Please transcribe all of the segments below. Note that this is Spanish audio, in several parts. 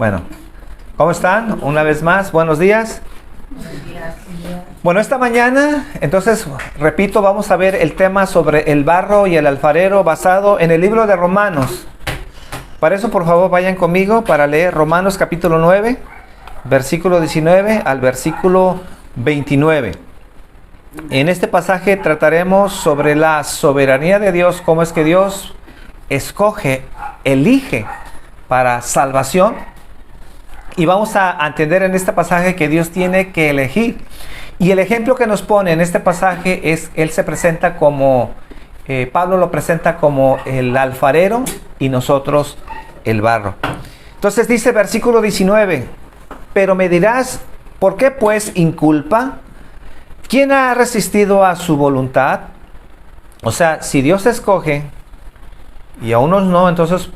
Bueno, ¿cómo están? Una vez más, buenos días. Bueno, esta mañana, entonces, repito, vamos a ver el tema sobre el barro y el alfarero basado en el libro de Romanos. Para eso, por favor, vayan conmigo para leer Romanos capítulo 9, versículo 19 al versículo 29. En este pasaje trataremos sobre la soberanía de Dios, cómo es que Dios escoge, elige para salvación. Y vamos a entender en este pasaje que Dios tiene que elegir. Y el ejemplo que nos pone en este pasaje es, Él se presenta como, Pablo lo presenta como el alfarero y nosotros el barro. Entonces dice versículo 19, pero me dirás, ¿por qué pues inculpa? ¿Quién ha resistido a su voluntad? O sea, si Dios escoge y a unos no, entonces,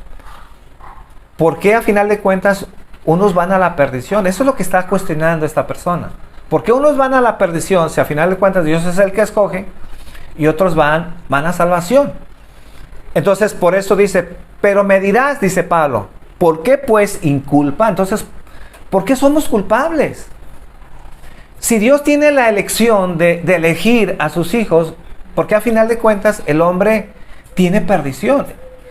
¿por qué a final de cuentas unos van a la perdición? Eso es lo que está cuestionando esta persona. ¿Por qué unos van a la perdición si a final de cuentas Dios es el que escoge y otros van a salvación? Entonces, por eso dice, pero me dirás, dice Pablo, ¿por qué pues inculpa? Entonces, ¿por qué somos culpables? Si Dios tiene la elección de elegir a sus hijos, ¿por qué a final de cuentas el hombre tiene perdición?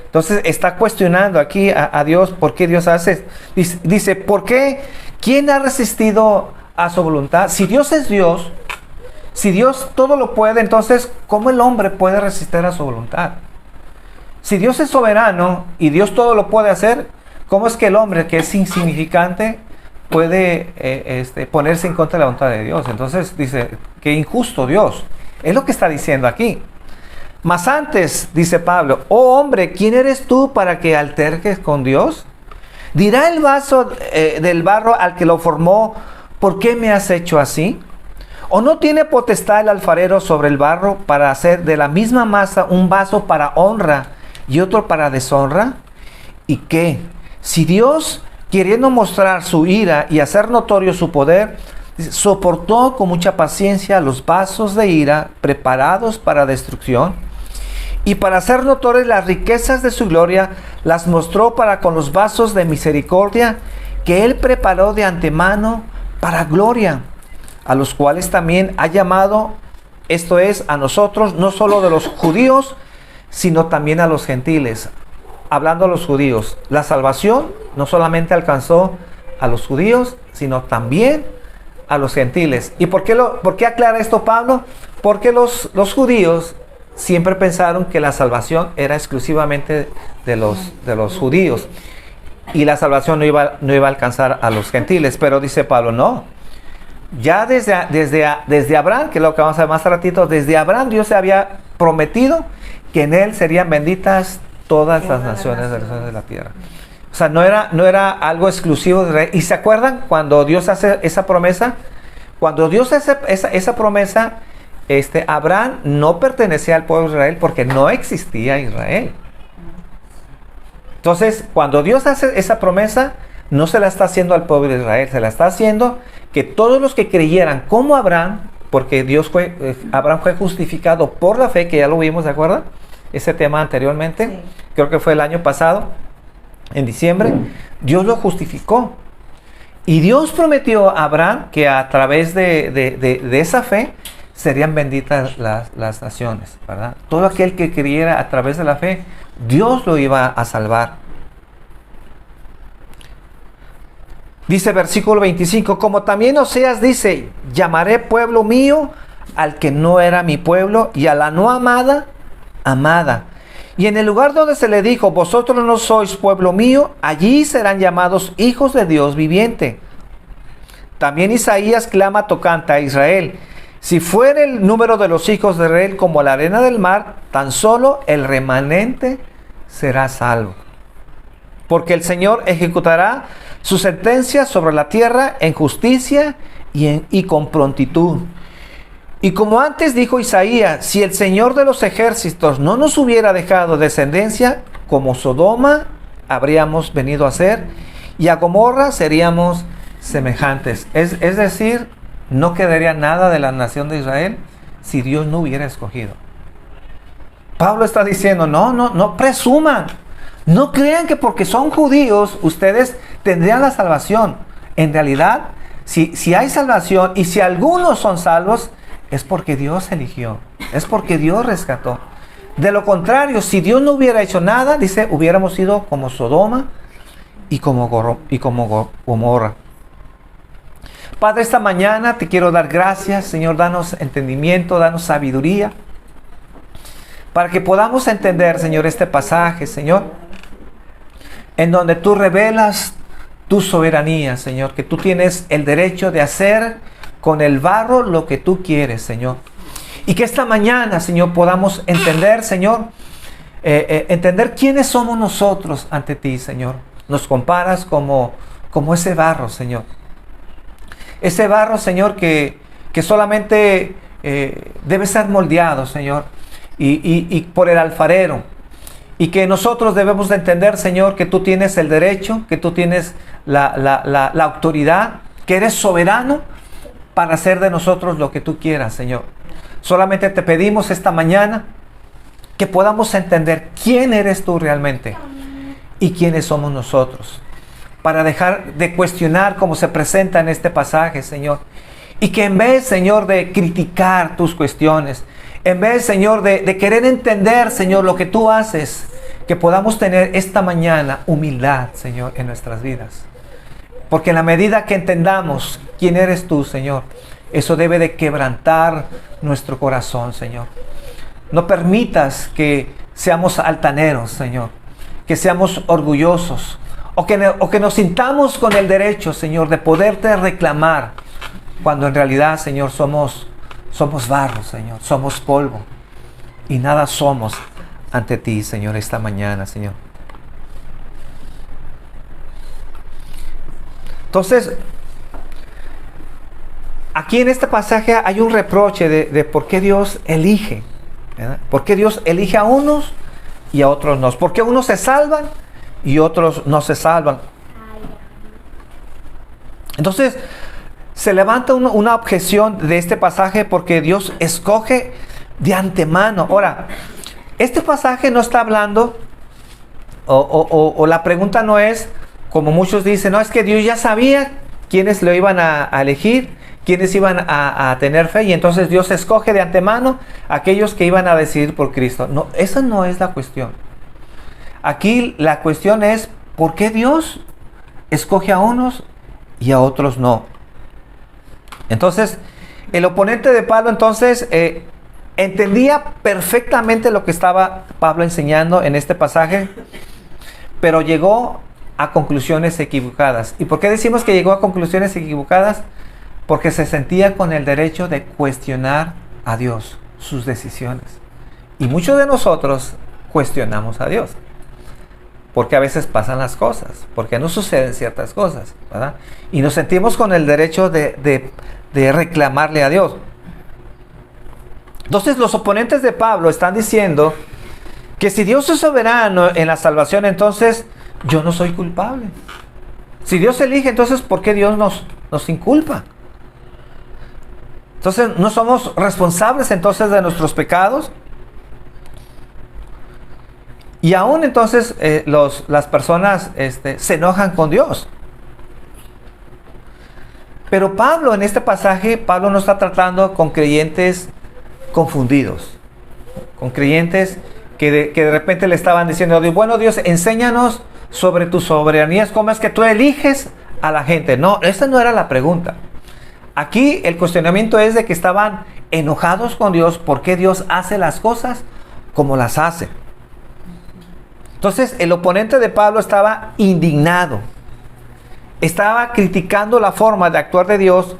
Entonces está cuestionando aquí a Dios por qué Dios hace. Dice, ¿por qué? ¿Quién ha resistido a su voluntad? Si Dios es Dios, si Dios todo lo puede, entonces ¿cómo el hombre puede resistir a su voluntad? Si Dios es soberano y Dios todo lo puede hacer, ¿cómo es que el hombre que es insignificante puede ponerse en contra de la voluntad de Dios? Entonces dice, qué injusto Dios. Es lo que está diciendo aquí. Mas antes, dice Pablo, oh hombre, ¿quién eres tú para que alterques con Dios? ¿Dirá el vaso del barro al que lo formó, ¿por qué me has hecho así? ¿O no tiene potestad el alfarero sobre el barro para hacer de la misma masa un vaso para honra y otro para deshonra? ¿Y qué? Si Dios, queriendo mostrar su ira y hacer notorio su poder, soportó con mucha paciencia los vasos de ira preparados para destrucción, y para hacer notorias las riquezas de su gloria, las mostró para con los vasos de misericordia que Él preparó de antemano para gloria, a los cuales también ha llamado, esto es, a nosotros, no solo de los judíos, sino también a los gentiles. Hablando a los judíos, la salvación no solamente alcanzó a los judíos, sino también a los gentiles. ¿Y por qué aclara esto Pablo? Porque los judíos siempre pensaron que la salvación era exclusivamente de los judíos y la salvación no iba a alcanzar a los gentiles. Pero dice Pablo, no. Ya desde Abraham, que es lo que vamos a ver más ratito, desde Abraham Dios se había prometido que en él serían benditas todas las naciones de la tierra. O sea, no era algo exclusivo de Israel. ¿Y se acuerdan cuando Dios hace esa promesa? Cuando Dios hace esa promesa, Abraham no pertenecía al pueblo de Israel porque no existía Israel. Entonces, cuando Dios hace esa promesa, no se la está haciendo al pueblo de Israel, se la está haciendo que todos los que creyeran como Abraham, porque Abraham fue justificado por la fe, que ya lo vimos, ¿de acuerdo? Ese tema anteriormente, sí. Creo que fue el año pasado, en diciembre, Dios lo justificó. Y Dios prometió a Abraham que a través de esa fe serían benditas las naciones, ¿verdad? Todo aquel que creyera a través de la fe, Dios lo iba a salvar. Dice versículo 25, como también Oseas dice, llamaré pueblo mío al que no era mi pueblo y a la no amada, amada. Y en el lugar donde se le dijo, vosotros no sois pueblo mío, allí serán llamados hijos de Dios viviente. También Isaías clama tocante a Israel, si fuera el número de los hijos de Israel como la arena del mar, tan solo el remanente será salvo. Porque el Señor ejecutará su sentencia sobre la tierra en justicia y con prontitud. Y como antes dijo Isaías, si el Señor de los ejércitos no nos hubiera dejado descendencia, como Sodoma habríamos venido a ser, y a Gomorra seríamos semejantes. Es decir, no quedaría nada de la nación de Israel si Dios no hubiera escogido. Pablo está diciendo, no presuman. No crean que porque son judíos, ustedes tendrían la salvación. En realidad, si hay salvación y si algunos son salvos, es porque Dios eligió, es porque Dios rescató. De lo contrario, si Dios no hubiera hecho nada, dice, hubiéramos sido como Sodoma y como Gomorra. Padre, esta mañana te quiero dar gracias, Señor, danos entendimiento, danos sabiduría, para que podamos entender, Señor, este pasaje, Señor, en donde tú revelas tu soberanía, Señor, que tú tienes el derecho de hacer con el barro lo que tú quieres, Señor. Y que esta mañana, Señor, podamos entender, Señor, entender quiénes somos nosotros ante ti, Señor. Nos comparas como ese barro, Señor. Ese barro, Señor, que solamente debe ser moldeado, Señor, y por el alfarero. Y que nosotros debemos de entender, Señor, que tú tienes el derecho, que tú tienes la autoridad, que eres soberano para hacer de nosotros lo que tú quieras, Señor. Solamente te pedimos esta mañana que podamos entender quién eres tú realmente y quiénes somos nosotros, para dejar de cuestionar como se presenta en este pasaje, Señor. Y que en vez, Señor, de criticar tus cuestiones, en vez, Señor, de querer entender, Señor, lo que tú haces, que podamos tener esta mañana humildad, Señor, en nuestras vidas. Porque en la medida que entendamos quién eres tú, Señor, eso debe de quebrantar nuestro corazón, Señor. No permitas que seamos altaneros, Señor, que seamos orgullosos, o que nos sintamos con el derecho, Señor, de poderte reclamar, cuando en realidad, Señor, somos barro, Señor, somos polvo, y nada somos ante ti, Señor, esta mañana, Señor. Entonces, aquí en este pasaje hay un reproche de por qué Dios elige, ¿verdad? ¿Por qué Dios elige a unos y a otros no? ¿Por qué unos se salvan y otros no se salvan? Entonces, se levanta una objeción de este pasaje porque Dios escoge de antemano. Ahora, este pasaje no está hablando, o la pregunta no es, como muchos dicen, no, es que Dios ya sabía quiénes lo iban a elegir, quiénes iban a tener fe, y entonces Dios escoge de antemano a aquellos que iban a decidir por Cristo. No, esa no es la cuestión. Aquí la cuestión es, ¿por qué Dios escoge a unos y a otros no? Entonces, el oponente de Pablo entonces entendía perfectamente lo que estaba Pablo enseñando en este pasaje, pero llegó a conclusiones equivocadas. ¿Y por qué decimos que llegó a conclusiones equivocadas? Porque se sentía con el derecho de cuestionar a Dios, sus decisiones. Y muchos de nosotros cuestionamos a Dios, porque a veces pasan las cosas, porque no suceden ciertas cosas, ¿verdad? Y nos sentimos con el derecho de reclamarle a Dios. Entonces los oponentes de Pablo están diciendo que si Dios es soberano en la salvación, entonces yo no soy culpable. Si Dios elige, entonces ¿por qué Dios nos inculpa? Entonces no somos responsables entonces de nuestros pecados. Y aún entonces las personas se enojan con Dios. Pero Pablo en este pasaje, Pablo no está tratando con creyentes confundidos, con creyentes que de repente le estaban diciendo, bueno Dios, enséñanos sobre tu soberanía, ¿cómo es que tú eliges a la gente? No, esa no era la pregunta. Aquí el cuestionamiento es de que estaban enojados con Dios porque Dios hace las cosas como las hace. Entonces el oponente de Pablo estaba indignado, estaba criticando la forma de actuar de Dios,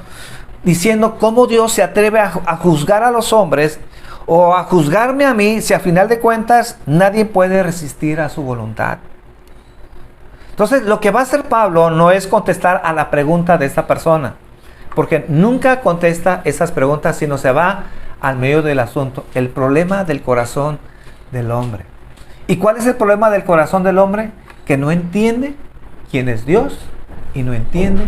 diciendo cómo Dios se atreve a juzgar a los hombres o a juzgarme a mí si a final de cuentas nadie puede resistir a su voluntad. Entonces lo que va a hacer Pablo no es contestar a la pregunta de esta persona, porque nunca contesta esas preguntas, sino se va al medio del asunto, el problema del corazón del hombre. ¿Y cuál es el problema del corazón del hombre? Que no entiende quién es Dios y no entiende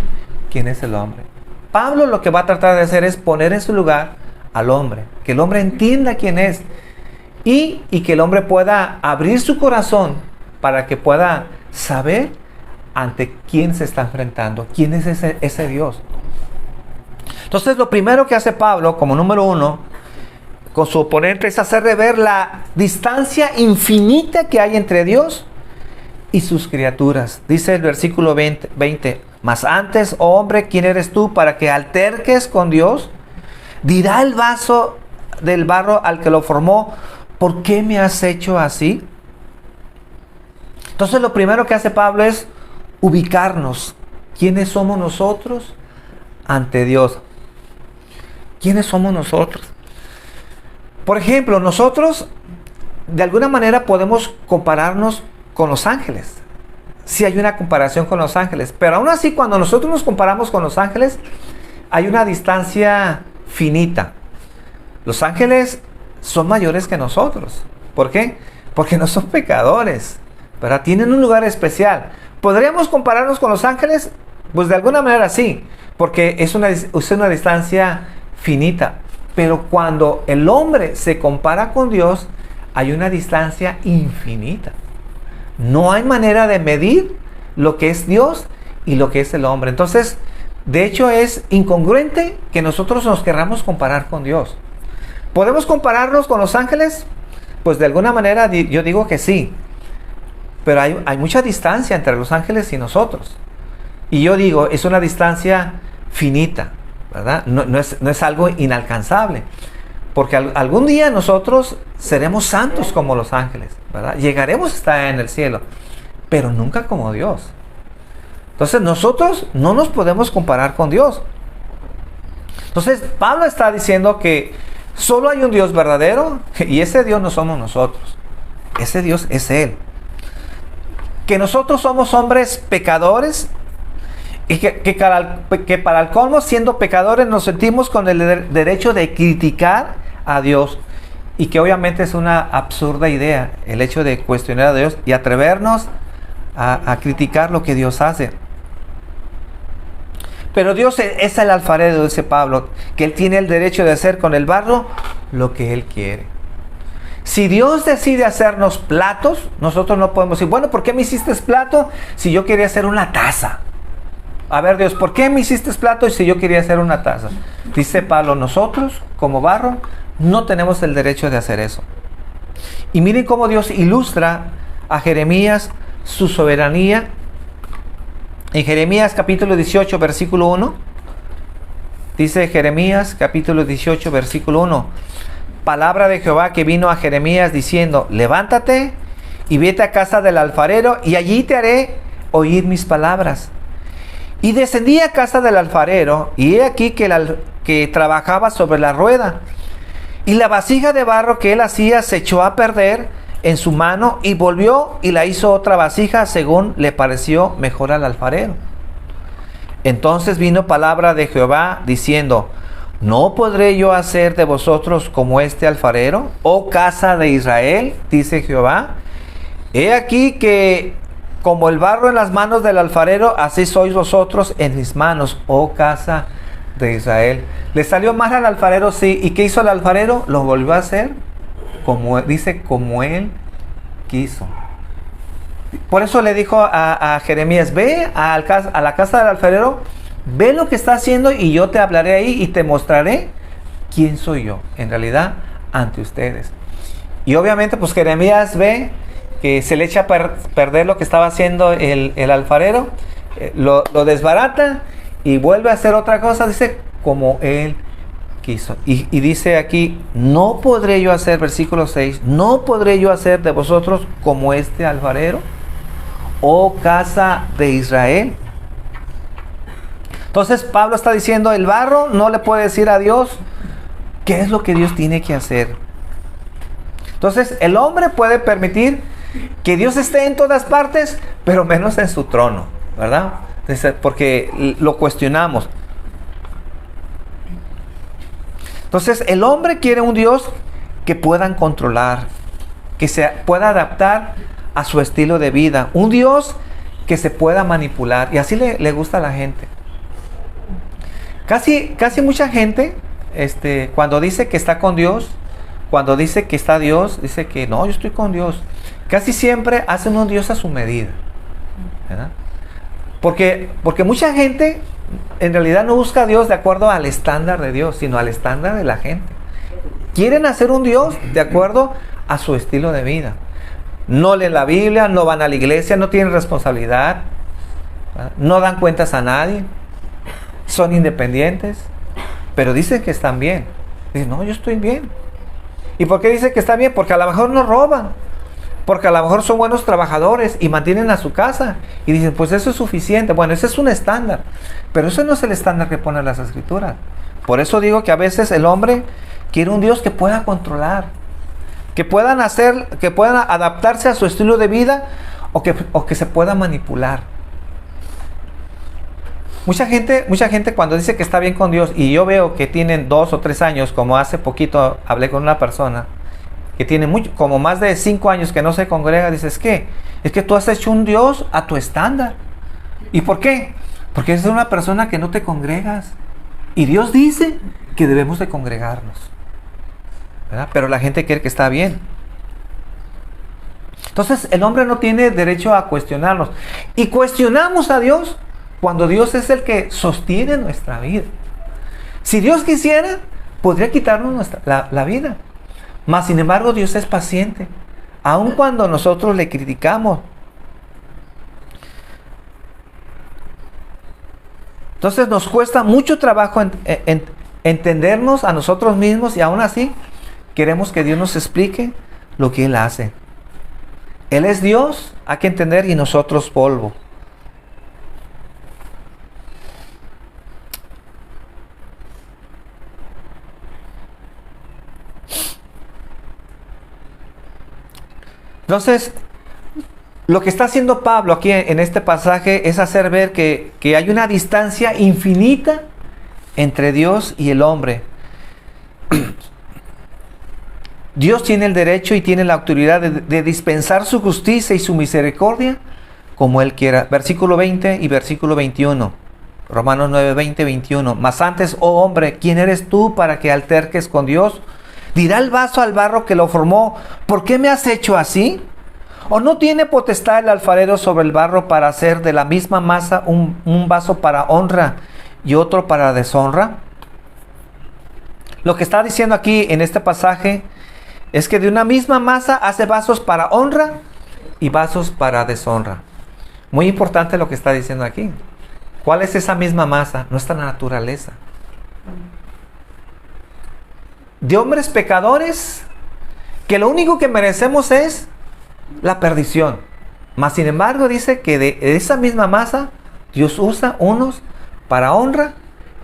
quién es el hombre. Pablo lo que va a tratar de hacer es poner en su lugar al hombre, que el hombre entienda quién es y que el hombre pueda abrir su corazón para que pueda saber ante quién se está enfrentando, quién es ese Dios. Entonces lo primero que hace Pablo, como número uno, con su oponente, es hacerle ver la distancia infinita que hay entre Dios y sus criaturas. Dice el versículo 20, mas antes, oh hombre, ¿quién eres tú para que alterques con Dios? Dirá el vaso del barro al que lo formó, ¿por qué me has hecho así? Entonces lo primero que hace Pablo es ubicarnos. ¿Quiénes somos nosotros ante Dios? ¿Quiénes somos nosotros? Por ejemplo, nosotros de alguna manera podemos compararnos con los ángeles. Sí hay una comparación con los ángeles, pero aún así cuando nosotros nos comparamos con los ángeles, hay una distancia finita. Los ángeles son mayores que nosotros. ¿Por qué? Porque no son pecadores, ¿verdad? Tienen un lugar especial. ¿Podríamos compararnos con los ángeles? Pues de alguna manera sí, porque es una distancia finita. Pero cuando el hombre se compara con Dios, hay una distancia infinita. No hay manera de medir lo que es Dios y lo que es el hombre. Entonces, de hecho es incongruente que nosotros nos querramos comparar con Dios. ¿Podemos compararnos con los ángeles? Pues de alguna manera yo digo que sí. Pero hay mucha distancia entre los ángeles y nosotros. Y yo digo, es una distancia finita, ¿verdad? No es algo inalcanzable. Porque algún día nosotros seremos santos como los ángeles, ¿verdad? Llegaremos a estar en el cielo, pero nunca como Dios. Entonces nosotros no nos podemos comparar con Dios. Entonces Pablo está diciendo que solo hay un Dios verdadero y ese Dios no somos nosotros. Ese Dios es Él. Que nosotros somos hombres pecadores y que para el colmo, siendo pecadores, nos sentimos con el derecho de criticar a Dios. Y que obviamente es una absurda idea el hecho de cuestionar a Dios y atrevernos a criticar lo que Dios hace. Pero Dios es el alfarero, dice Pablo, que Él tiene el derecho de hacer con el barro lo que Él quiere. Si Dios decide hacernos platos, nosotros no podemos decir, bueno, ¿por qué me hiciste plato si yo quería hacer una taza? A ver, Dios, ¿por qué me hiciste plato si yo quería hacer una taza? Dice Pablo, nosotros como barro no tenemos el derecho de hacer eso. Y miren cómo Dios ilustra a Jeremías su soberanía. En Jeremías capítulo 18, versículo 1, dice Jeremías capítulo 18, versículo 1, palabra de Jehová que vino a Jeremías diciendo, levántate y vete a casa del alfarero y allí te haré oír mis palabras. Y descendí a casa del alfarero y he aquí que trabajaba sobre la rueda. Y la vasija de barro que él hacía se echó a perder en su mano y volvió y la hizo otra vasija según le pareció mejor al alfarero. Entonces vino palabra de Jehová diciendo, ¿no podré yo hacer de vosotros como este alfarero, oh casa de Israel? Dice Jehová. He aquí que como el barro en las manos del alfarero, así sois vosotros en mis manos, oh casa de Israel. ¿Le salió mal al alfarero? Sí. ¿Y qué hizo el alfarero? Lo volvió a hacer como él quiso. Por eso le dijo a Jeremías, ve a la casa del alfarero, ve lo que está haciendo y yo te hablaré ahí y te mostraré quién soy yo, en realidad, ante ustedes. Y obviamente pues Jeremías ve que se le echa a perder lo que estaba haciendo el alfarero, lo desbarata y vuelve a hacer otra cosa, dice, como él quiso. Y dice aquí, no podré yo hacer, versículo 6, no podré yo hacer de vosotros como este alfarero, oh casa de Israel. Entonces Pablo está diciendo, el barro no le puede decir a Dios qué es lo que Dios tiene que hacer. Entonces el hombre puede permitir que Dios esté en todas partes, pero menos en su trono, ¿verdad? Porque lo cuestionamos. Entonces el hombre quiere un Dios que puedan controlar, que se pueda adaptar a su estilo de vida, un Dios que se pueda manipular, y así le gusta a la gente. Casi mucha gente, cuando dice que está con Dios, cuando dice que está Dios, dice que no, yo estoy con Dios. Casi siempre hacen un Dios a su medida, ¿verdad? Porque mucha gente en realidad no busca a Dios de acuerdo al estándar de Dios, sino al estándar de la gente. Quieren hacer un Dios de acuerdo a su estilo de vida. No leen la Biblia, no van a la iglesia, no tienen responsabilidad, no dan cuentas a nadie, son independientes, pero dicen que están bien. Dicen, no, yo estoy bien. ¿Y por qué dicen que están bien? Porque a lo mejor no roban, porque a lo mejor son buenos trabajadores y mantienen a su casa. Y dicen, pues eso es suficiente. Bueno, ese es un estándar, pero ese no es el estándar que ponen las Escrituras. Por eso digo que a veces el hombre quiere un Dios que pueda controlar, que puedan adaptarse a su estilo de vida o que se pueda manipular. Mucha gente cuando dice que está bien con Dios, y yo veo que tienen 2 o 3 años, como hace poquito hablé con una persona que tiene como más de 5 años que no se congrega, dices, ¿qué? Es que tú has hecho un Dios a tu estándar. ¿Y por qué? Porque eres una persona que no te congregas. Y Dios dice que debemos de congregarnos, ¿verdad? Pero la gente cree que está bien. Entonces el hombre no tiene derecho a cuestionarnos. Y cuestionamos a Dios cuando Dios es el que sostiene nuestra vida. Si Dios quisiera, podría quitarnos la vida. Mas sin embargo Dios es paciente, aun cuando nosotros le criticamos. Entonces nos cuesta mucho trabajo entendernos a nosotros mismos, y aún así queremos que Dios nos explique lo que Él hace. Él es Dios, hay que entender, y nosotros polvo. Entonces, lo que está haciendo Pablo aquí en este pasaje es hacer ver que hay una distancia infinita entre Dios y el hombre. Dios tiene el derecho y tiene la autoridad de dispensar su justicia y su misericordia como Él quiera. Versículo 20 y versículo 21. Romanos 9, 20, 21. Mas antes, oh hombre, ¿quién eres tú para que alterques con Dios? ¿Dirá el vaso al barro que lo formó, ¿por qué me has hecho así? ¿O no tiene potestad el alfarero sobre el barro para hacer de la misma masa un vaso para honra y otro para deshonra? Lo que está diciendo aquí en este pasaje es que de una misma masa hace vasos para honra y vasos para deshonra. Muy importante lo que está diciendo aquí. ¿Cuál es esa misma masa? Nuestra naturaleza. De hombres pecadores, que lo único que merecemos es la perdición. Mas sin embargo dice que de esa misma masa Dios usa unos para honra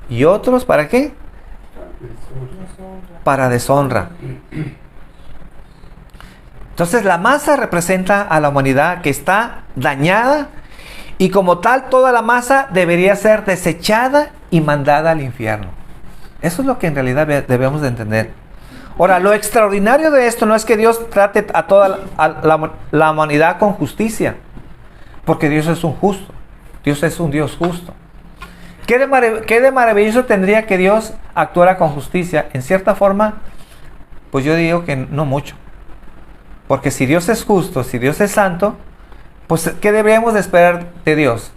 y otros ¿para qué? Para deshonra. Entonces la masa representa a la humanidad que está dañada, y como tal toda la masa debería ser desechada y mandada al infierno. Eso es lo que en realidad debemos de entender. Ahora, lo extraordinario de esto no es que Dios trate a toda la humanidad con justicia, porque Dios es un justo. Dios es un Dios justo. ¿Qué de maravilloso tendría que Dios actuara con justicia? En cierta forma, pues yo digo que no mucho. Porque si Dios es justo, si Dios es santo, pues ¿qué deberíamos de esperar de Dios?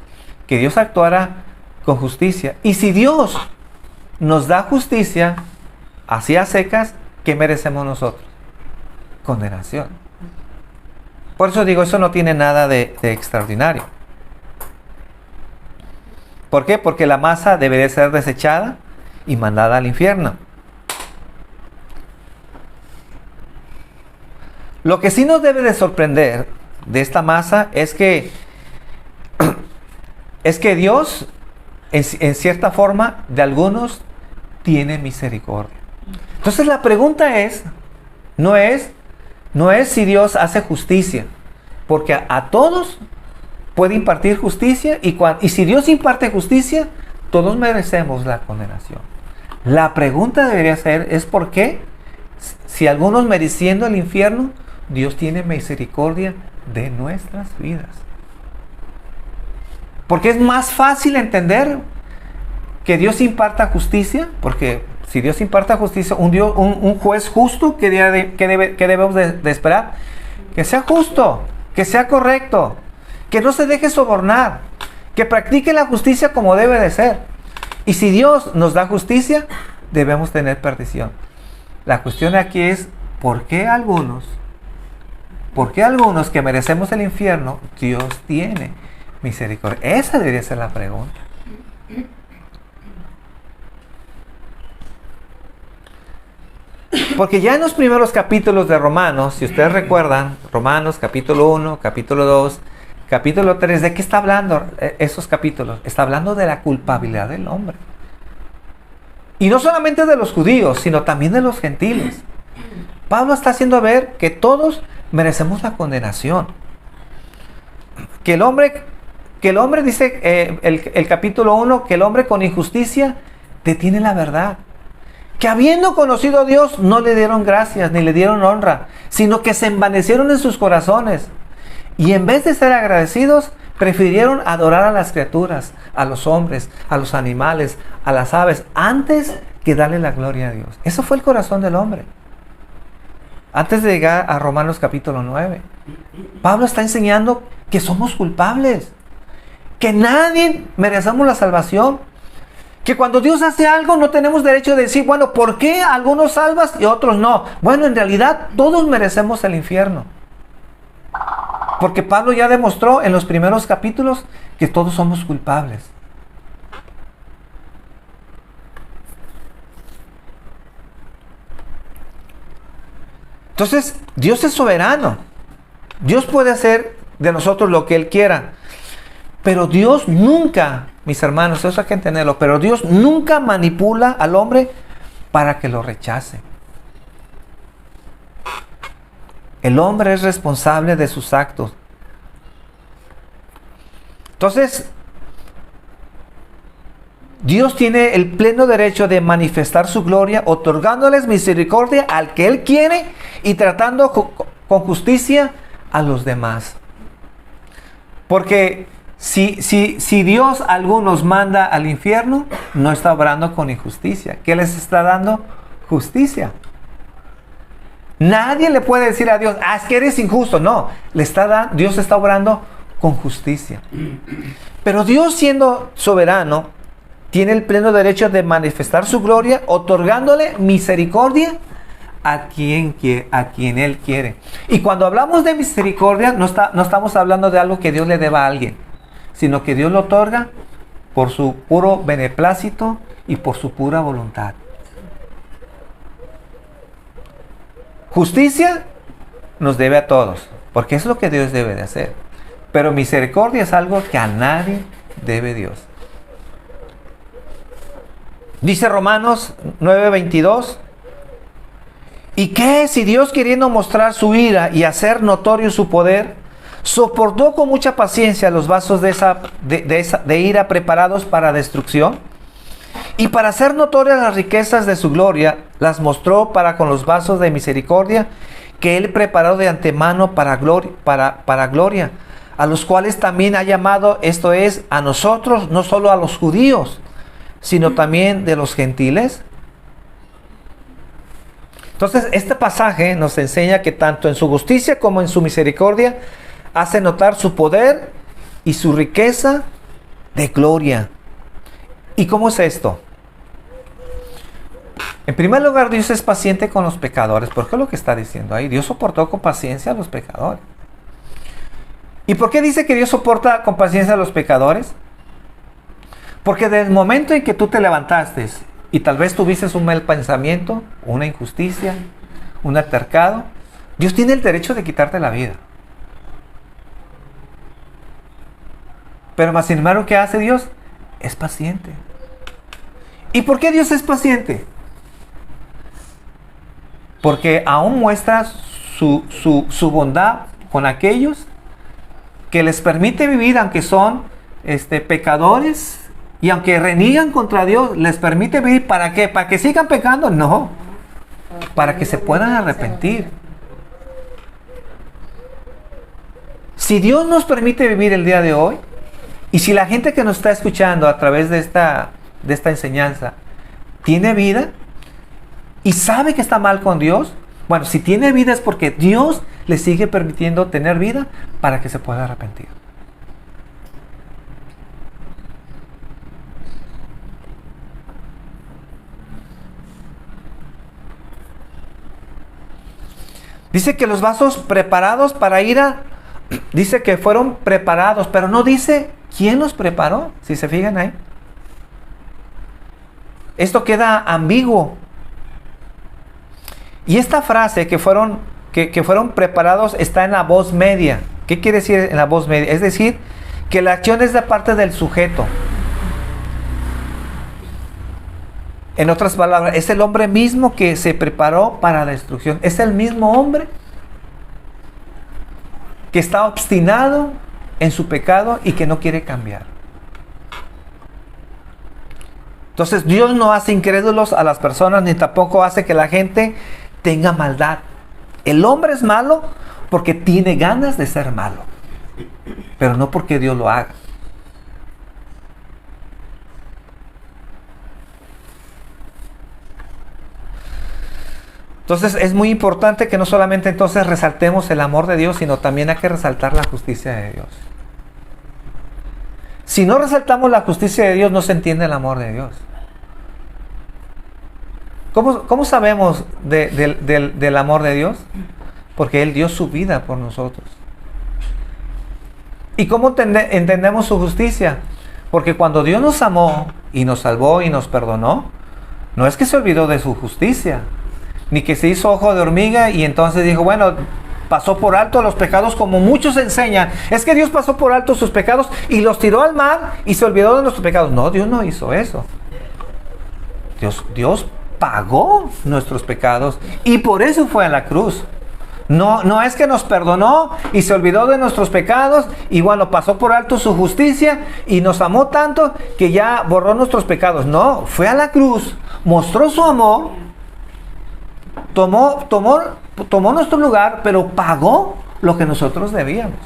Que Dios actuara con justicia. Y si Dios nos da justicia, así a secas, ¿qué merecemos nosotros? Condenación. Por eso digo, eso no tiene nada de extraordinario. ¿Por qué? Porque la masa debería ser desechada y mandada al infierno. Lo que sí nos debe de sorprender de esta masa es que Dios, en cierta forma, de algunos tiene misericordia. Entonces la pregunta no es si Dios hace justicia, porque a todos puede impartir justicia, y si Dios imparte justicia, todos merecemos la condenación. La pregunta debería ser es por qué, si algunos mereciendo el infierno, Dios tiene misericordia de nuestras vidas. Porque es más fácil entender que Dios imparta justicia, porque si Dios imparta justicia, un juez justo, ¿qué debemos de esperar? Que sea justo, que sea correcto, que no se deje sobornar, que practique la justicia como debe de ser. Y si Dios nos da justicia, debemos tener perdición. La cuestión aquí es, ¿por qué algunos que merecemos el infierno, Dios tiene misericordia? Esa debería ser la pregunta. Porque ya en los primeros capítulos de Romanos, si ustedes recuerdan, Romanos capítulo 1, capítulo 2, capítulo 3, ¿de qué está hablando esos capítulos? Está hablando de la culpabilidad del hombre. Y no solamente de los judíos, sino también de los gentiles. Pablo está haciendo ver que todos merecemos la condenación. Que el hombre dice, el capítulo 1, que el hombre con injusticia detiene la verdad. Que habiendo conocido a Dios, no le dieron gracias, ni le dieron honra, sino que se envanecieron en sus corazones. Y en vez de ser agradecidos, prefirieron adorar a las criaturas, a los hombres, a los animales, a las aves, antes que darle la gloria a Dios. Eso fue el corazón del hombre. Antes de llegar a Romanos capítulo 9, Pablo está enseñando que somos culpables, que nadie merecemos la salvación, que cuando Dios hace algo no tenemos derecho de decir, bueno, ¿por qué algunos salvas y otros no? Bueno, en realidad todos merecemos el infierno. Porque Pablo ya demostró en los primeros capítulos que todos somos culpables. Entonces, Dios es soberano. Dios puede hacer de nosotros lo que Él quiera. Pero Dios nunca, mis hermanos, eso hay que entenderlo, pero Dios nunca manipula al hombre para que lo rechace. El hombre es responsable de sus actos. Entonces, Dios tiene el pleno derecho de manifestar su gloria, otorgándoles misericordia al que Él quiere y tratando con justicia a los demás. Porque si Dios a algunos manda al infierno, no está obrando con injusticia. ¿Qué les está dando? Justicia. Nadie le puede decir a Dios, es que eres injusto. No, Dios está obrando con justicia. Pero Dios, siendo soberano, tiene el pleno derecho de manifestar su gloria, otorgándole misericordia a quien Él quiere. Y cuando hablamos de misericordia, no estamos hablando de algo que Dios le deba a alguien, sino que Dios lo otorga por su puro beneplácito y por su pura voluntad. Justicia nos debe a todos, porque es lo que Dios debe de hacer. Pero misericordia es algo que a nadie debe Dios. Dice Romanos 9:22, ¿y qué si Dios, queriendo mostrar su ira y hacer notorio su poder, soportó con mucha paciencia los vasos de ira preparados para destrucción? Y para hacer notorias las riquezas de su gloria, las mostró para con los vasos de misericordia que Él preparó de antemano para gloria, a los cuales también ha llamado, esto es, a nosotros, no solo a los judíos, sino también de los gentiles. Entonces, este pasaje nos enseña que tanto en su justicia como en su misericordia hace notar su poder y su riqueza de gloria. ¿Y cómo es esto? En primer lugar, Dios es paciente con los pecadores. ¿Por qué es lo que está diciendo ahí? Dios soportó con paciencia a los pecadores. ¿Y por qué dice que Dios soporta con paciencia a los pecadores? Porque desde el momento en que tú te levantaste y tal vez tuviste un mal pensamiento, una injusticia, un altercado, Dios tiene el derecho de quitarte la vida. Pero más sin embargo, ¿qué hace Dios? Es paciente. ¿Y por qué Dios es paciente? Porque aún muestra su bondad con aquellos que les permite vivir, aunque son pecadores, y aunque reniegan contra Dios, les permite vivir. ¿Para qué? ¿Para que sigan pecando? No. Para que se puedan arrepentir. Si Dios nos permite vivir el día de hoy, y si la gente que nos está escuchando a través de esta enseñanza tiene vida y sabe que está mal con Dios, bueno, si tiene vida es porque Dios le sigue permitiendo tener vida para que se pueda arrepentir. Dice que los vasos preparados para ira, dice que fueron preparados, pero no dice quién los preparó, si se fijan ahí. Esto queda ambiguo. Y esta frase que fueron preparados está en la voz media. ¿Qué quiere decir en la voz media? Es decir, que la acción es de parte del sujeto. En otras palabras, es el hombre mismo que se preparó para la destrucción. Es el mismo hombre que está obstinado en su pecado y que no quiere cambiar. Entonces, Dios no hace incrédulos a las personas, ni tampoco hace que la gente tenga maldad. El hombre es malo porque tiene ganas de ser malo, pero no porque Dios lo haga. Entonces es muy importante que no solamente entonces resaltemos el amor de Dios, sino también hay que resaltar la justicia de Dios. Si no resaltamos la justicia de Dios, no se entiende el amor de Dios. ¿Cómo sabemos del amor de Dios? Porque Él dio su vida por nosotros. ¿Y cómo entendemos su justicia? Porque cuando Dios nos amó y nos salvó y nos perdonó, no es que se olvidó de su justicia, ni que se hizo ojo de hormiga y entonces dijo, bueno, pasó por alto los pecados, como muchos enseñan. Es que Dios pasó por alto sus pecados y los tiró al mar y se olvidó de nuestros pecados. No, Dios no hizo eso. Dios pagó nuestros pecados y por eso fue a la cruz. No es que nos perdonó y se olvidó de nuestros pecados y bueno, pasó por alto su justicia y nos amó tanto que ya borró nuestros pecados. No, fue a la cruz, mostró su amor, tomó nuestro lugar, pero pagó lo que nosotros debíamos.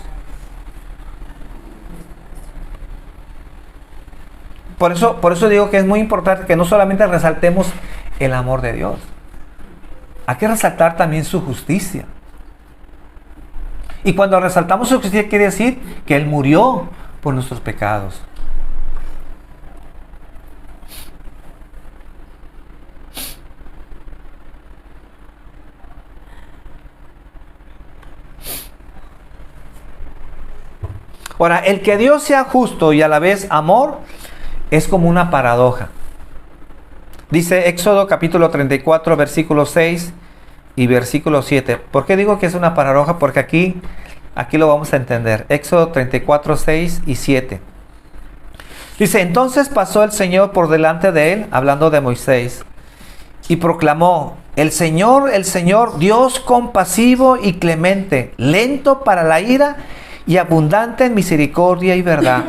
Por eso digo que es muy importante que no solamente resaltemos el amor de Dios, hay que resaltar también su justicia. Y cuando resaltamos su justicia quiere decir que Él murió por nuestros pecados. Ahora, el que Dios sea justo y a la vez amor es como una paradoja. Dice Éxodo capítulo 34, versículo 6 y versículo 7. ¿Por qué digo que es una paradoja? Porque aquí lo vamos a entender. Éxodo 34, 6 y 7. Dice, entonces pasó el Señor por delante de él, hablando de Moisés, y proclamó, el Señor, Dios compasivo y clemente, lento para la ira y abundante en misericordia y verdad,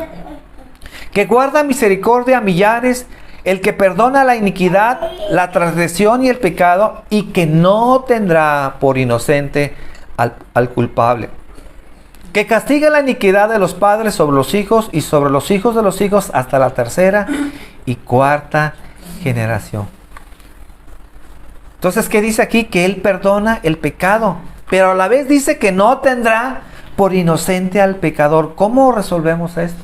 que guarda misericordia a millares, el que perdona la iniquidad, la transgresión y el pecado, y que no tendrá por inocente al culpable, que castiga la iniquidad de los padres sobre los hijos y sobre los hijos de los hijos hasta la tercera y cuarta generación. Entonces, ¿qué dice aquí? Que Él perdona el pecado, pero a la vez dice que no tendrá por inocente al pecador. ¿Cómo resolvemos esto?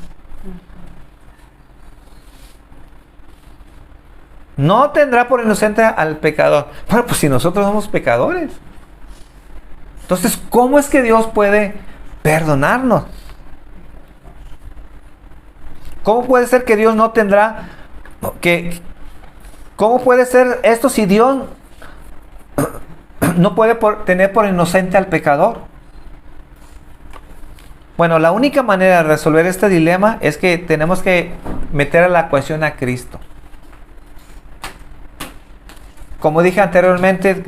No tendrá por inocente al pecador. Bueno, pues si nosotros somos pecadores. Entonces, ¿cómo es que Dios puede perdonarnos? ¿Cómo puede ser que Dios no tendrá? ¿Cómo puede ser esto si Dios no puede tener por inocente al pecador? Bueno, la única manera de resolver este dilema es que tenemos que meter a la ecuación a Cristo. Como dije anteriormente,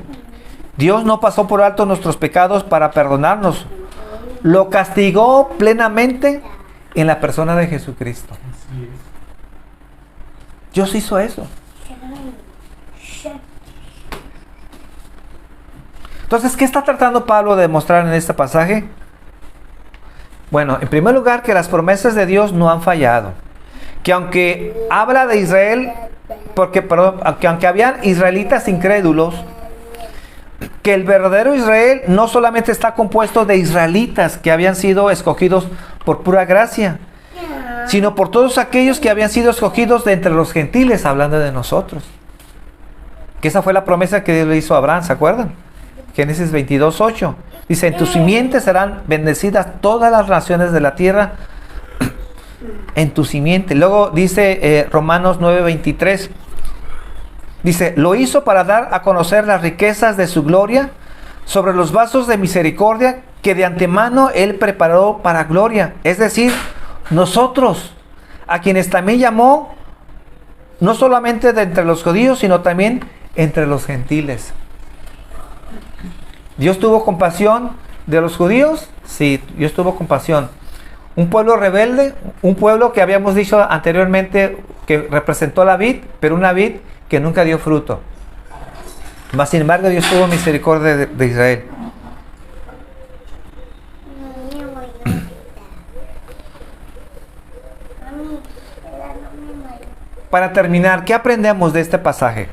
Dios no pasó por alto nuestros pecados para perdonarnos. Lo castigó plenamente en la persona de Jesucristo. Dios hizo eso. Entonces, ¿qué está tratando Pablo de demostrar en este pasaje? Bueno, en primer lugar, que las promesas de Dios no han fallado. Que aunque habla de Israel, que aunque habían israelitas incrédulos, que el verdadero Israel no solamente está compuesto de israelitas que habían sido escogidos por pura gracia, sino por todos aquellos que habían sido escogidos de entre los gentiles, hablando de nosotros. Que esa fue la promesa que Dios le hizo a Abraham, ¿se acuerdan? Génesis 22:8. Dice, en tu simiente serán bendecidas todas las naciones de la tierra, en tu simiente. Luego dice Romanos 9:23. Dice, lo hizo para dar a conocer las riquezas de su gloria sobre los vasos de misericordia que de antemano Él preparó para gloria. Es decir, nosotros, a quienes también llamó, no solamente de entre los judíos, sino también entre los gentiles. ¿Dios tuvo compasión de los judíos? Sí, Dios tuvo compasión. Un pueblo rebelde, un pueblo que habíamos dicho anteriormente que representó la vid, pero una vid que nunca dio fruto. Mas sin embargo Dios tuvo misericordia de Israel. Para terminar, ¿qué aprendemos de este pasaje?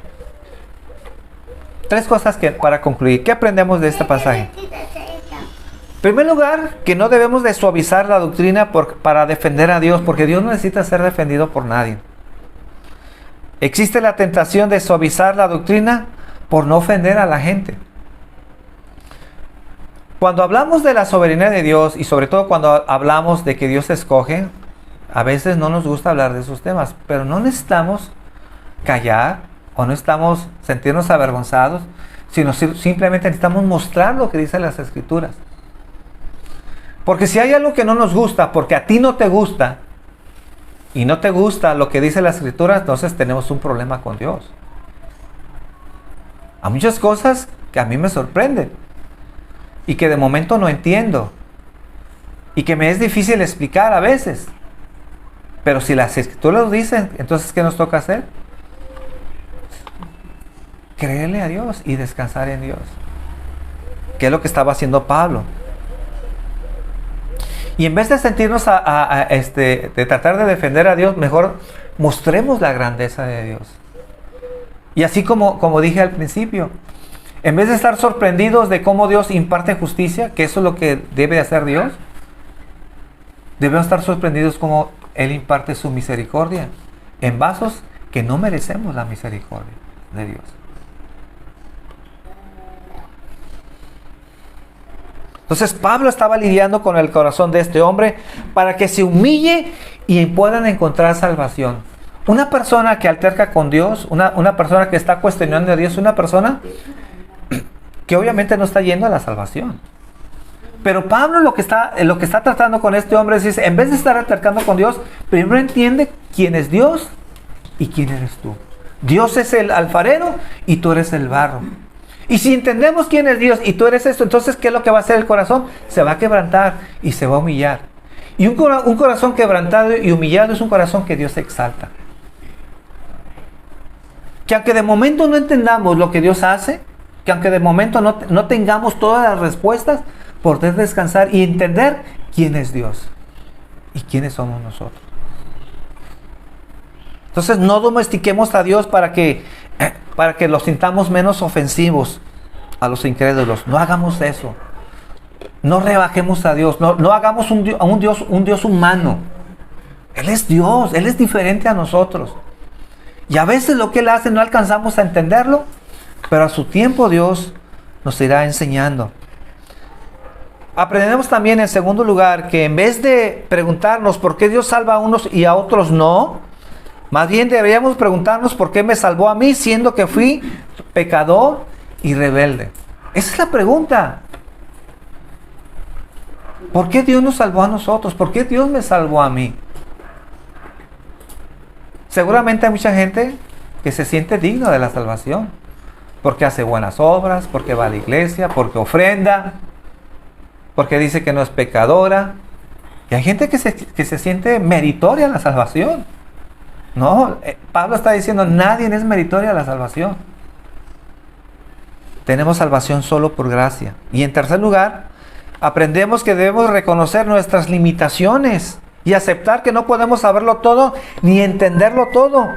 Tres cosas para concluir. ¿Qué aprendemos de este pasaje? En primer lugar, que no debemos de suavizar la doctrina para defender a Dios, porque Dios no necesita ser defendido por nadie. Existe la tentación de suavizar la doctrina por no ofender a la gente. Cuando hablamos de la soberanía de Dios, y sobre todo cuando hablamos de que Dios escoge, a veces no nos gusta hablar de esos temas, pero no necesitamos callar o no necesitamos sentirnos avergonzados, sino simplemente necesitamos mostrar lo que dicen las Escrituras. Porque si hay algo que no nos gusta, porque a ti no te gusta, y no te gusta lo que dice la Escritura, entonces tenemos un problema con Dios. Hay muchas cosas que a mí me sorprenden y que de momento no entiendo y que me es difícil explicar a veces. Pero si las Escrituras lo dicen, entonces ¿qué nos toca hacer? Creerle a Dios y descansar en Dios. ¿Qué es lo que estaba haciendo Pablo? Y en vez de sentirnos de tratar de defender a Dios, mejor mostremos la grandeza de Dios. Y así como dije al principio, en vez de estar sorprendidos de cómo Dios imparte justicia, que eso es lo que debe hacer Dios, debemos estar sorprendidos cómo Él imparte su misericordia en vasos que no merecemos la misericordia de Dios. Entonces Pablo estaba lidiando con el corazón de este hombre para que se humille y puedan encontrar salvación. Una persona que alterca con Dios, una persona que está cuestionando a Dios, una persona que obviamente no está yendo a la salvación. Pero Pablo lo que está tratando con este hombre es decir, en vez de estar altercando con Dios, primero entiende quién es Dios y quién eres tú. Dios es el alfarero y tú eres el barro. Y si entendemos quién es Dios y tú eres esto, entonces ¿qué es lo que va a hacer el corazón? Se va a quebrantar y se va a humillar. Y un corazón quebrantado y humillado es un corazón que Dios exalta. Que aunque de momento no entendamos lo que Dios hace, que aunque de momento no tengamos todas las respuestas, poder descansar y entender quién es Dios y quiénes somos nosotros. Entonces no domestiquemos a Dios para que los sintamos menos ofensivos a los incrédulos. No hagamos eso. No rebajemos a Dios. No hagamos un Dios humano. Él es Dios. Él es diferente a nosotros. Y a veces lo que Él hace no alcanzamos a entenderlo, pero a su tiempo Dios nos irá enseñando. Aprendemos también en segundo lugar que en vez de preguntarnos por qué Dios salva a unos y a otros no, más bien deberíamos preguntarnos por qué me salvó a mí siendo que fui pecador y rebelde. Esa es la pregunta. ¿Por qué Dios nos salvó a nosotros? ¿Por qué Dios me salvó a mí? Seguramente hay mucha gente que se siente digna de la salvación. Porque hace buenas obras, porque va a la iglesia, porque ofrenda, porque dice que no es pecadora. Y hay gente que se siente meritoria a la salvación. No, Pablo está diciendo, nadie es meritoria a la salvación. Tenemos salvación solo por gracia. Y en tercer lugar, aprendemos que debemos reconocer nuestras limitaciones y aceptar que no podemos saberlo todo ni entenderlo todo.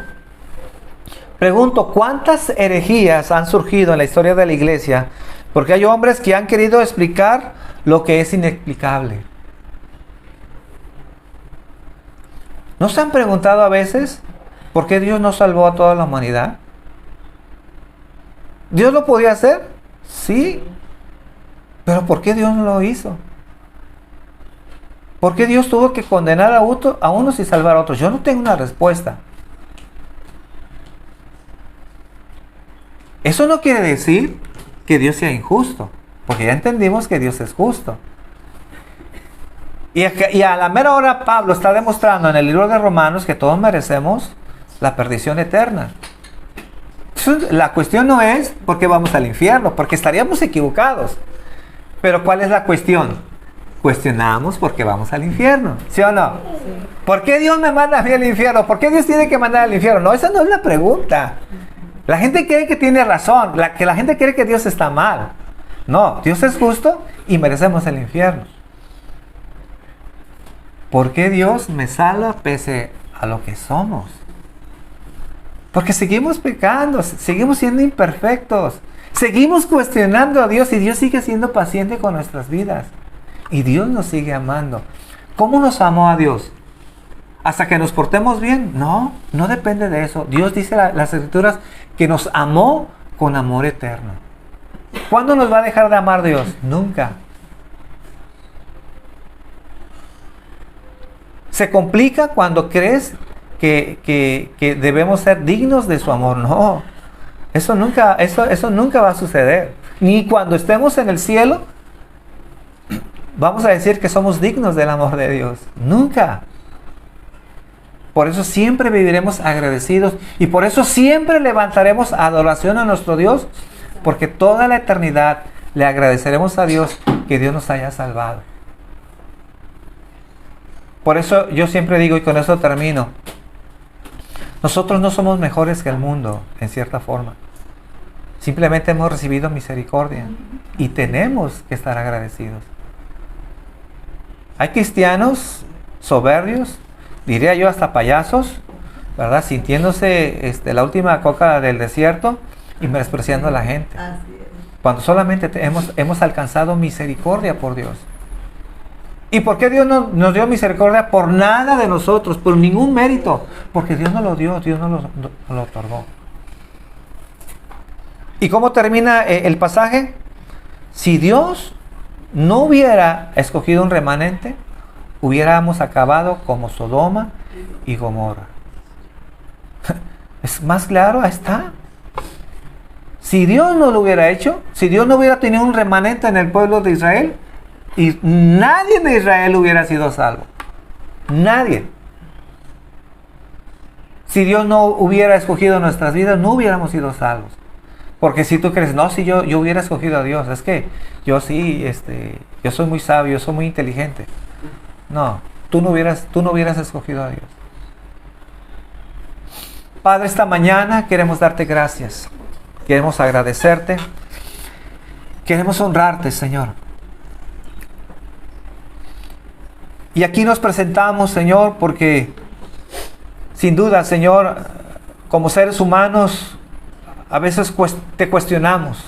Pregunto, ¿cuántas herejías han surgido en la historia de la iglesia? Porque hay hombres que han querido explicar lo que es inexplicable. ¿No se han preguntado a veces por qué Dios no salvó a toda la humanidad? ¿Dios lo podía hacer? Sí. Pero ¿por qué Dios no lo hizo? ¿Por qué Dios tuvo que condenar a unos y salvar a otros? Yo no tengo una respuesta. Eso no quiere decir que Dios sea injusto, porque ya entendimos que Dios es justo. Y a la mera hora Pablo está demostrando en el libro de Romanos que todos merecemos la perdición eterna. Entonces, la cuestión no es por qué vamos al infierno, porque estaríamos equivocados. Pero ¿cuál es la cuestión? Cuestionamos por qué vamos al infierno, ¿sí o no? Sí. ¿Por qué Dios me manda a mí al infierno? ¿Por qué Dios tiene que mandar al infierno? No, esa no es la pregunta. La gente cree que tiene razón, que la gente cree que Dios está mal. No, Dios es justo y merecemos el infierno. ¿Por qué Dios me salva pese a lo que somos? Porque seguimos pecando, seguimos siendo imperfectos, seguimos cuestionando a Dios y Dios sigue siendo paciente con nuestras vidas. Y Dios nos sigue amando. ¿Cómo nos amó a Dios? ¿Hasta que nos portemos bien? No, no depende de eso. Dios dice las Escrituras que nos amó con amor eterno. ¿Cuándo nos va a dejar de amar Dios? Nunca. Se complica cuando crees que debemos ser dignos de su amor. No, eso nunca va a suceder. Ni cuando estemos en el cielo vamos a decir que somos dignos del amor de Dios. Nunca. Por eso siempre viviremos agradecidos y por eso siempre levantaremos adoración a nuestro Dios, porque toda la eternidad le agradeceremos a Dios que Dios nos haya salvado. Por eso yo siempre digo, y con eso termino, nosotros no somos mejores que el mundo, en cierta forma. Simplemente hemos recibido misericordia y tenemos que estar agradecidos. Hay cristianos soberbios, diría yo hasta payasos, ¿verdad? Sintiéndose la última coca del desierto y menospreciando a la gente. Cuando solamente hemos alcanzado misericordia por Dios. ¿Y por qué Dios no nos dio misericordia? Por nada de nosotros, por ningún mérito. Porque Dios nos lo dio, Dios nos lo otorgó. ¿Y cómo termina el pasaje? Si Dios no hubiera escogido un remanente, hubiéramos acabado como Sodoma y Gomorra. ¿Es más claro? Ahí está. Si Dios no lo hubiera hecho, si Dios no hubiera tenido un remanente en el pueblo de Israel, y nadie de Israel hubiera sido salvo. Nadie. Si Dios no hubiera escogido nuestras vidas, no hubiéramos sido salvos. Porque si tú crees, no, si yo hubiera escogido a Dios, es que yo sí, yo soy muy sabio, yo soy muy inteligente. No, tú no hubieras escogido a Dios. Padre, esta mañana queremos darte gracias. Queremos agradecerte. Queremos honrarte, Señor. Y aquí nos presentamos, Señor, porque sin duda, Señor, como seres humanos, a veces te cuestionamos.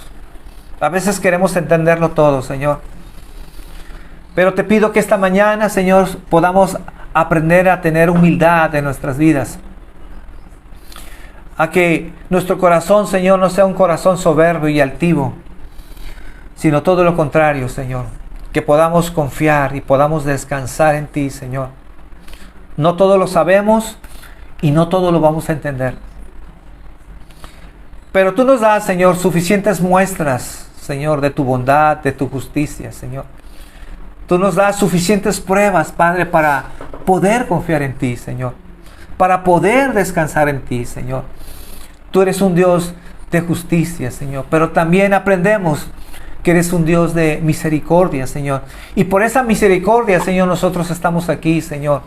A veces queremos entenderlo todo, Señor. Pero te pido que esta mañana, Señor, podamos aprender a tener humildad en nuestras vidas. A que nuestro corazón, Señor, no sea un corazón soberbio y altivo, sino todo lo contrario, Señor. Que podamos confiar y podamos descansar en ti, Señor. No todo lo sabemos y no todo lo vamos a entender. Pero tú nos das, Señor, suficientes muestras, Señor, de tu bondad, de tu justicia, Señor. Tú nos das suficientes pruebas, Padre, para poder confiar en ti, Señor. Para poder descansar en ti, Señor. Tú eres un Dios de justicia, Señor. Pero también aprendemos que eres un Dios de misericordia, Señor. Y por esa misericordia, Señor, nosotros estamos aquí, Señor.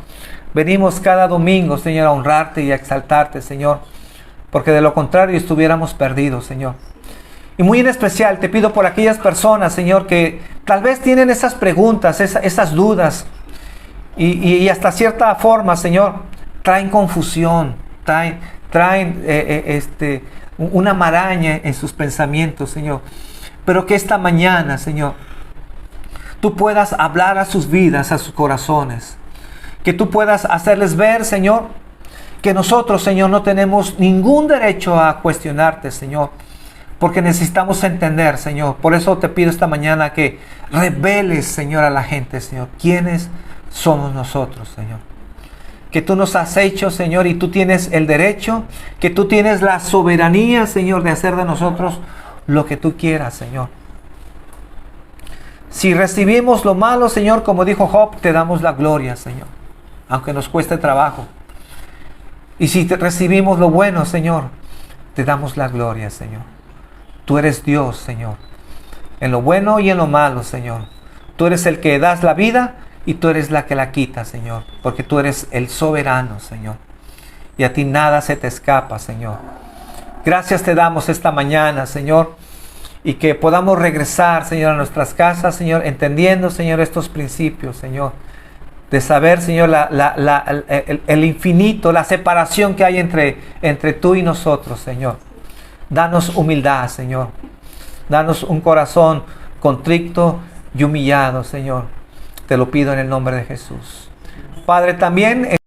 Venimos cada domingo, Señor, a honrarte y a exaltarte, Señor. Porque de lo contrario estuviéramos perdidos, Señor. Y muy en especial te pido por aquellas personas, Señor, que tal vez tienen esas preguntas, esas dudas. Y hasta cierta forma, Señor, traen confusión, traen una maraña en sus pensamientos, Señor. Pero que esta mañana, Señor, tú puedas hablar a sus vidas, a sus corazones. Que tú puedas hacerles ver, Señor, que nosotros, Señor, no tenemos ningún derecho a cuestionarte, Señor. porque necesitamos entender, Señor. Por eso te pido esta mañana que reveles, Señor, a la gente, Señor, quiénes somos nosotros, Señor. Que tú nos has hecho, Señor, y tú tienes el derecho, que tú tienes la soberanía, Señor, de hacer de nosotros lo que tú quieras, Señor. Si recibimos lo malo, Señor, como dijo Job, te damos la gloria, Señor, aunque nos cueste trabajo. Y si recibimos lo bueno, Señor, te damos la gloria, Señor. Tú eres Dios, Señor, en lo bueno y en lo malo, Señor. Tú eres el que das la vida y tú eres la que la quita, Señor, porque tú eres el soberano, Señor. Y a ti nada se te escapa, Señor. Gracias te damos esta mañana, Señor, y que podamos regresar, Señor, a nuestras casas, Señor, entendiendo, Señor, estos principios, Señor, de saber, Señor, el infinito, la separación que hay entre tú y nosotros, Señor. Danos humildad, Señor. Danos un corazón contrito y humillado, Señor. Te lo pido en el nombre de Jesús. Padre, también